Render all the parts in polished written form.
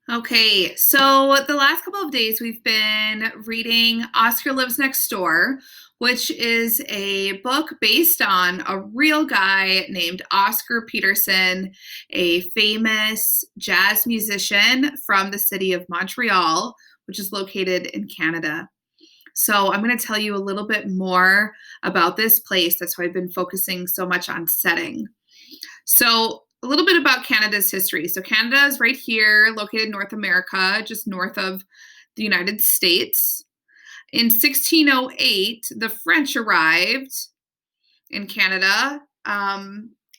Okay, so the last couple of days we've been reading Oscar Lives Next Door, which is a book based on a real guy named Oscar Peterson, a famous jazz musician from the city of Montreal, which is located in Canada. So I'm going to tell you a little bit more about this place. That's why I've been focusing so much on setting. So, a little bit about Canada's history. So, Canada is right here, located in North America, just north of the United States. In 1608, the French arrived in Canada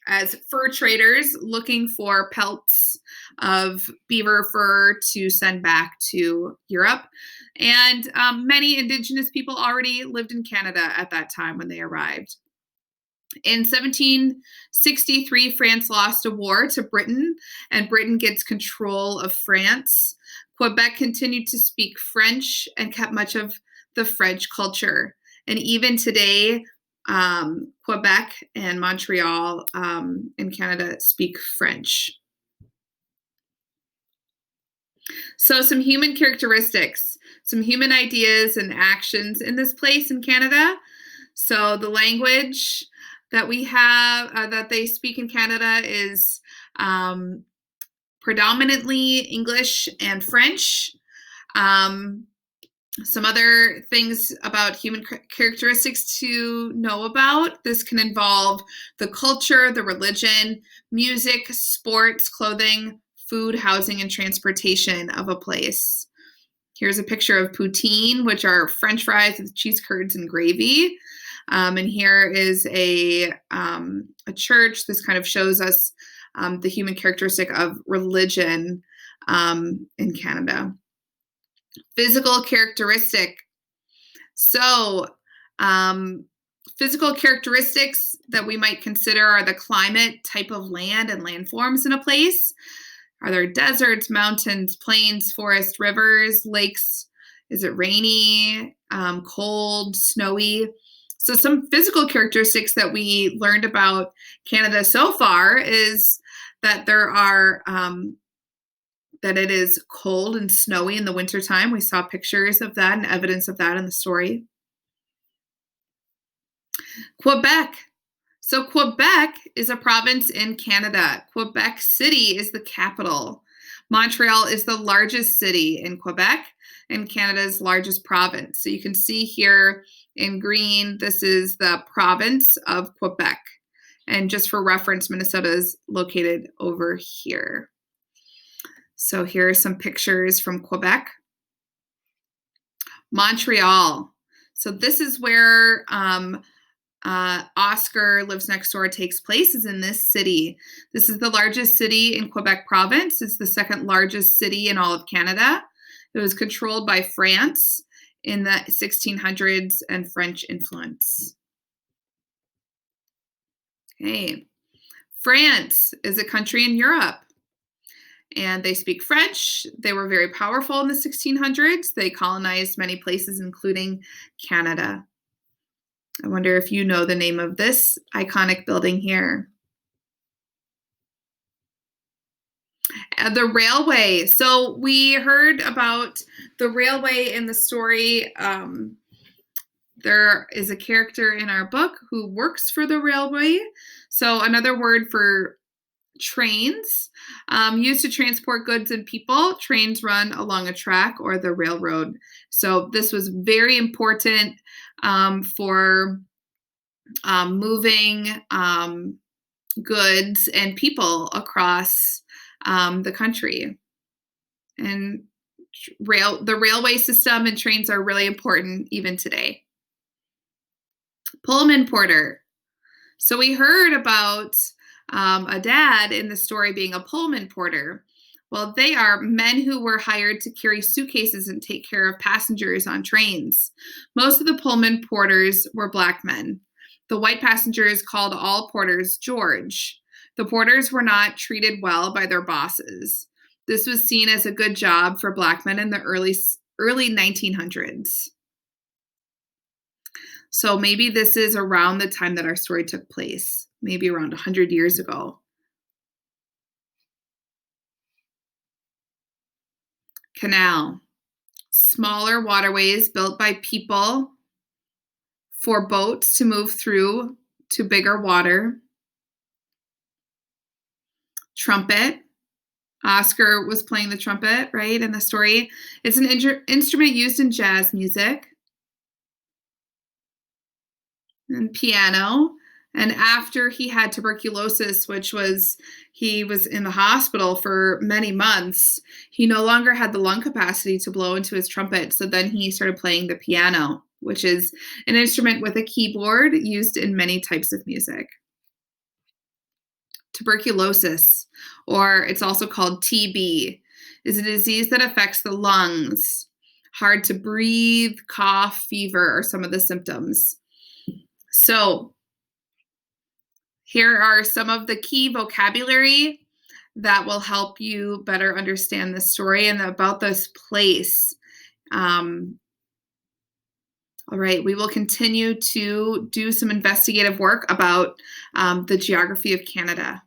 as fur traders looking for pelts of beaver fur to send back to Europe. And many Indigenous people already lived in Canada at that time when they arrived. In 1763, France lost a war to Britain, and Britain gets control of France. Quebec continued to speak French and kept much of the French culture. And even today, Quebec and Montreal in Canada speak French. So, some human characteristics, some human ideas and actions in this place in Canada. So, the language that we have that they speak in Canada is um, predominantly English and French. Um, some other things about human characteristics to know about. This can involve the culture, the religion, music, sports, clothing, food, housing, and transportation of a place. Here's a picture of poutine, which are French fries with cheese curds and gravy. And here is a church. This kind of shows us the human characteristic of religion in Canada. Physical characteristic. So, physical characteristics that we might consider are the climate, type of land, and landforms in a place. Are there deserts, mountains, plains, forests, rivers, lakes? Is it rainy, cold, snowy? So, some physical characteristics that we learned about Canada so far is that there are that it is cold and snowy in the wintertime. We saw pictures of that and evidence of that in the story. Quebec. So, Quebec is a province in Canada. Quebec City is the capital. Montreal is the largest city in Quebec and Canada's largest province. So, you can see here in green, this is the province of Quebec. And just for reference, Minnesota is located over here. So, here are some pictures from Quebec. Montreal. So, this is where Oscar Lives Next Door takes place, is in this city. This is the largest city in Quebec province. It's the second largest city in all of Canada. It was controlled by France in the 1600s and French influence. Okay. France is a country in Europe, and they speak French. They were very powerful in the 1600s. They colonized many places, including Canada. I wonder if you know the name of this iconic building here. The railway. So we heard about the railway in the story. There is a character in our book who works for the railway. So another word for trains, used to transport goods and people. Trains run along a track or the railroad. So this was very important for moving goods and people across the country. And the railway system and trains are really important even today. Pullman porter. So we heard about a dad in the story being a Pullman porter. Well, they are men who were hired to carry suitcases and take care of passengers on trains. Most of the Pullman porters were Black men. The white passengers called all porters George. The porters were not treated well by their bosses. This was seen as a good job for Black men in the early 1900s. So maybe this is around the time that our story took place, maybe around 100 years ago. Canal. Smaller waterways built by people for boats to move through to bigger water. Trumpet. Oscar was playing the trumpet, right, in the story. It's an instrument used in jazz music. And piano. And after he had tuberculosis, which was he was in the hospital for many months, he no longer had the lung capacity to blow into his trumpet. So then he started playing the piano, which is an instrument with a keyboard used in many types of music. Tuberculosis, or it's also called TB, is a disease that affects the lungs. Hard to breathe, cough, fever are some of the symptoms. So here are some of the key vocabulary that will help you better understand the story and about this place. All right, we will continue to do some investigative work about the geography of Canada.